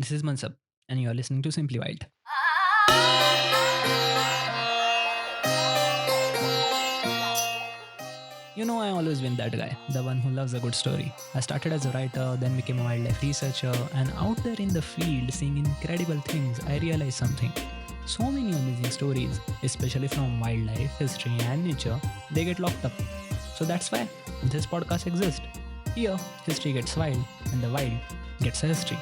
This is Mansab, and you are listening to Simply Wild. You know, I always been that guy, the one who loves a good story. I started as a writer, then became a wildlife researcher, and out there in the field seeing incredible things, I realized something. So many amazing stories, especially from wildlife, history, and nature, they get locked up. So that's why this podcast exists. Here, history gets wild, and the wild gets a history.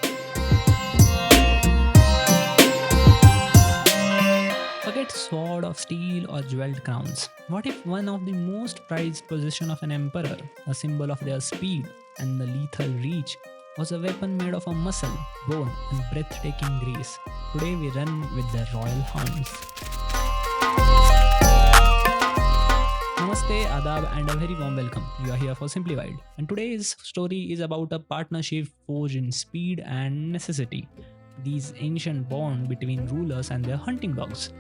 Forget sword of steel or jeweled crowns. What if one of the most prized possession of an emperor, a symbol of their speed and the lethal reach, was a weapon made of a muscle, bone, and breathtaking grace? Today we run with the royal hounds. Namaste, Adab, and a very warm welcome. You are here for Simply Wild. And today's story is about a partnership forged in speed and necessity. These ancient bond between rulers and their hunting dogs.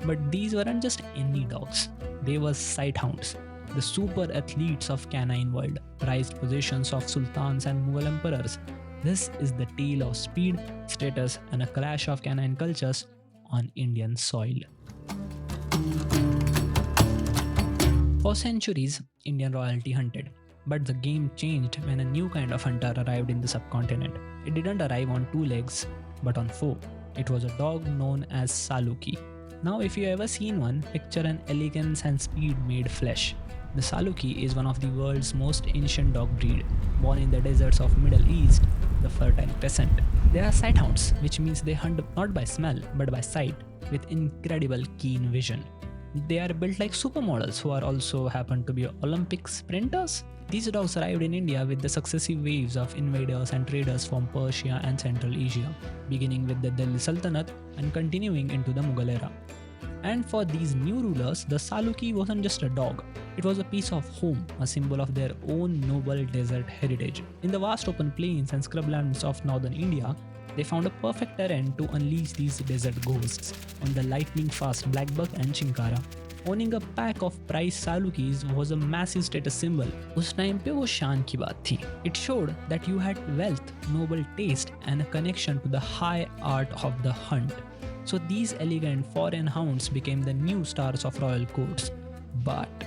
But these weren't just any dogs. They were sighthounds, the super athletes of canine world, prized possessions of sultans and Mughal emperors. This is the tale of speed, status, and a clash of canine cultures on Indian soil. For centuries, Indian royalty hunted. But the game changed when a new kind of hunter arrived in the subcontinent. It didn't arrive on two legs, but on four. It was a dog known as Saluki. Now, if you ever seen one, picture an elegance and speed made flesh. The Saluki is one of the world's most ancient dog breed, born in the deserts of Middle East, the Fertile Crescent. They are sighthounds, which means they hunt not by smell but by sight, with incredible keen vision. They are built like supermodels who are also happen to be Olympic sprinters. These dogs arrived in India with the successive waves of invaders and traders from Persia and Central Asia, beginning with the Delhi Sultanate and continuing into the Mughal era. And for these new rulers, the Saluki wasn't just a dog, it was a piece of home, a symbol of their own noble desert heritage. In the vast open plains and scrublands of northern India, they found a perfect terrain to unleash these desert ghosts on the lightning fast blackbuck and chinkara. Owning a pack of prized Salukis was a massive status symbol. उस time पे वो शान की बात थी. It showed that you had wealth, noble taste, and a connection to the high art of the hunt. So these elegant foreign hounds became the new stars of royal courts. But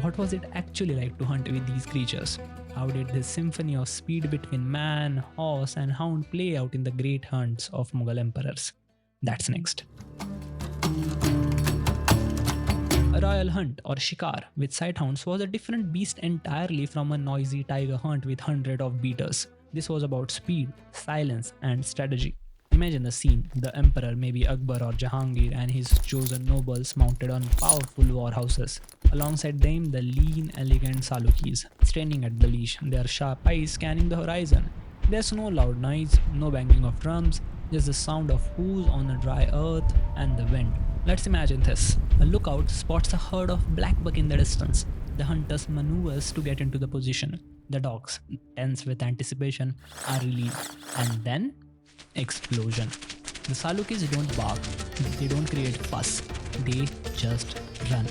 what was it actually like to hunt with these creatures? How did this symphony of speed between man, horse, and hound play out in the great hunts of Mughal emperors? That's next. A royal hunt or shikar with sighthounds was a different beast entirely from a noisy tiger hunt with hundreds of beaters. This was about speed, silence, and strategy. Imagine the scene, the emperor, maybe Akbar or Jahangir, and his chosen nobles mounted on powerful war horses. Alongside them, the lean, elegant Salukis, standing at the leash, their sharp eyes scanning the horizon. There's no loud noise, no banging of drums, just the sound of hooves on the dry earth and the wind. Let's imagine this. A lookout spots a herd of blackbuck in the distance. The hunters maneuvers to get into the position. The dogs, tense with anticipation, are released. And then explosion. The Salukis don't bark, they don't create fuss, they just run.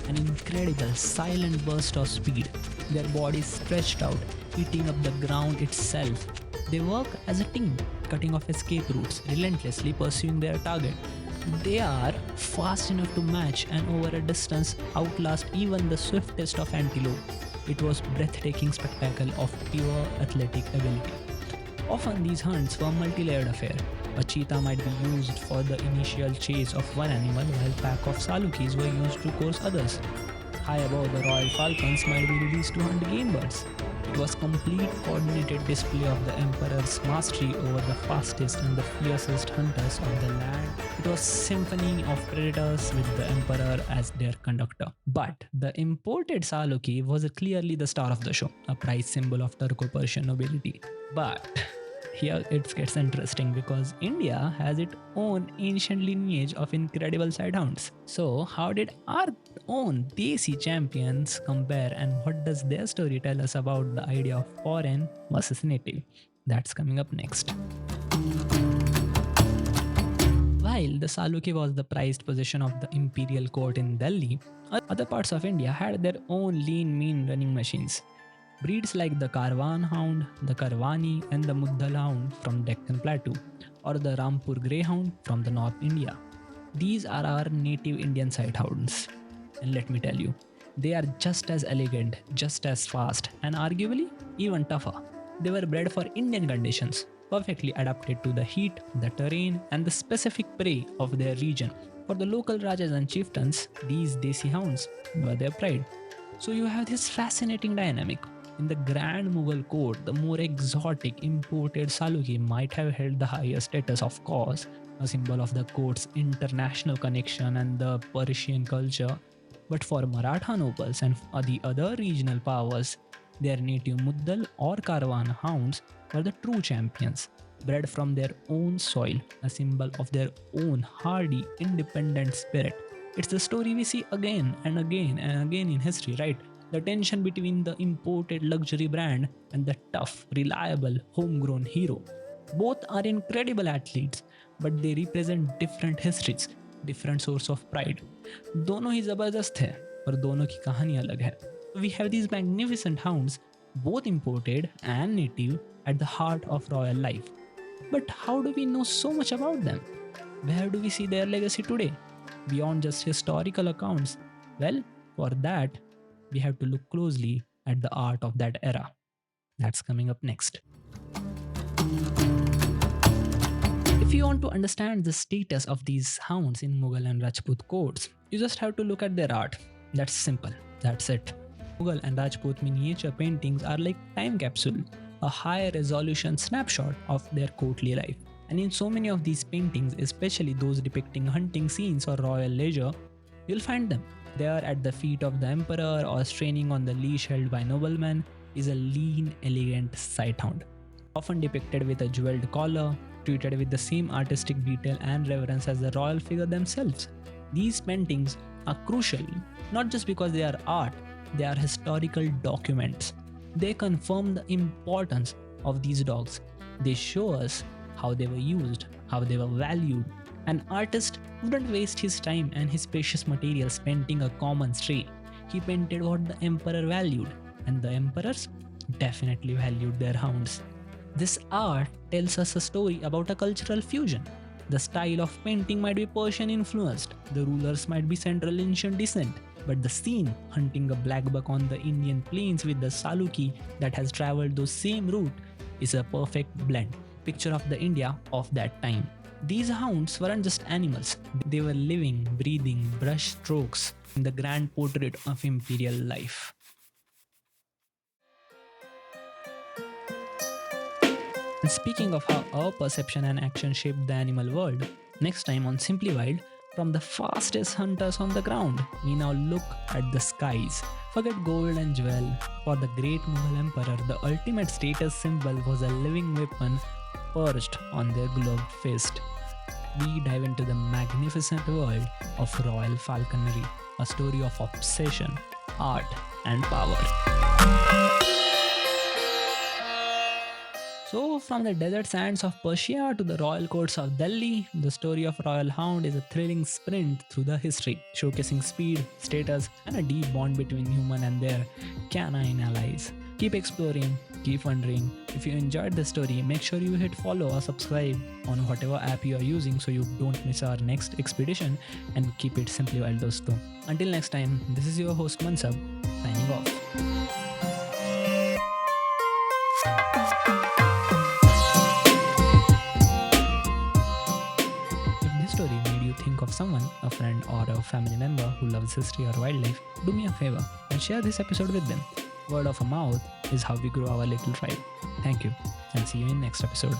An incredible silent burst of speed, their bodies stretched out, eating up the ground itself. They work as a team, cutting off escape routes, relentlessly pursuing their target. They are fast enough to match and over a distance outlast even the swiftest of antelope. It was breathtaking spectacle of pure athletic ability. Often these hunts were a multi-layered affair. A cheetah might be used for the initial chase of one animal while a pack of Salukis were used to course others. High above, the royal falcons might be released to hunt game birds. It was complete coordinated display of the emperor's mastery over the fastest and the fiercest hunters of the land. It was symphony of predators with the emperor as their conductor. But the imported Saluki was clearly the star of the show, a prized symbol of Turco-Persian nobility. But here it gets interesting because India has its own ancient lineage of incredible sighthounds. So, how did our own desi champions compare, and what does their story tell us about the idea of foreign versus native? That's coming up next. While the Saluki was the prized possession of the imperial court in Delhi, other parts of India had their own lean, mean running machines. Breeds like the Karwan Hound, the Karwani, and the Mughal Hound from Deccan Plateau or the Rampur Greyhound from the North India. These are our native Indian sighthounds. And let me tell you, they are just as elegant, just as fast, and arguably even tougher. They were bred for Indian conditions, perfectly adapted to the heat, the terrain, and the specific prey of their region. For the local Rajas and chieftains, these desi hounds were their pride. So you have this fascinating dynamic. In the Grand Mughal court, the more exotic imported Saluki might have held the higher status, of course, a symbol of the court's international connection and the Persian culture. But for Maratha nobles and the other regional powers, their native Muddal or Karwan hounds were the true champions, bred from their own soil, a symbol of their own hardy, independent spirit. It's the story we see again and again and again in history, right? The tension between the imported luxury brand and the tough, reliable, homegrown hero. Both are incredible athletes, but they represent different histories, different source of pride. दोनों ही जबरदस्त है और दोनों की कहानी अलग है. We have these magnificent hounds, both imported and native, at the heart of royal life. But how do we know so much about them? Where do we see their legacy today? Beyond just historical accounts? Well, for that, we have to look closely at the art of that era. That's coming up next. If you want to understand the status of these hounds in Mughal and Rajput courts, you just have to look at their art. That's simple. That's it. Mughal and Rajput miniature paintings are like time capsule, a high resolution snapshot of their courtly life. And in so many of these paintings, especially those depicting hunting scenes or royal leisure, you'll find them. There at the feet of the emperor or straining on the leash held by noblemen is a lean, elegant sighthound, often depicted with a jeweled collar, treated with the same artistic detail and reverence as the royal figure themselves. These paintings are crucial, not just because they are art, they are historical documents. They confirm the importance of these dogs. They show us how they were used, how they were valued. An artist wouldn't waste his time and his precious materials painting a common stray. He painted what the emperor valued, and the emperors definitely valued their hounds. This art tells us a story about a cultural fusion. The style of painting might be Persian influenced, the rulers might be Central Asian descent, but the scene hunting a black buck on the Indian plains with the Saluki that has traveled those same route is a perfect blend. Picture of the India of that time. These hounds weren't just animals, they were living, breathing brush strokes in the grand portrait of imperial life. And speaking of how our perception and action shape the animal world, next time on Simply Wild, from the fastest hunters on the ground, we now look at the skies. Forget gold and jewel. For the great Mughal emperor, the ultimate status symbol was a living weapon perched on their gloved fist. We dive into the magnificent world of royal falconry, a story of obsession, art, and power. So, from the desert sands of Persia to the royal courts of Delhi, the story of Royal Hound is a thrilling sprint through the history, showcasing speed, status, and a deep bond between human and their canine allies. Keep exploring, keep wondering. If you enjoyed the story, make sure you hit follow or subscribe on whatever app you are using so you don't miss our next expedition, and keep it simply wild, dosto. Until next time, this is your host Mansab, signing off. Think of someone, a friend or a family member who loves history or wildlife, do me a favor and share this episode with them. Word of mouth is how we grow our little tribe. Thank you, and see you in next episode.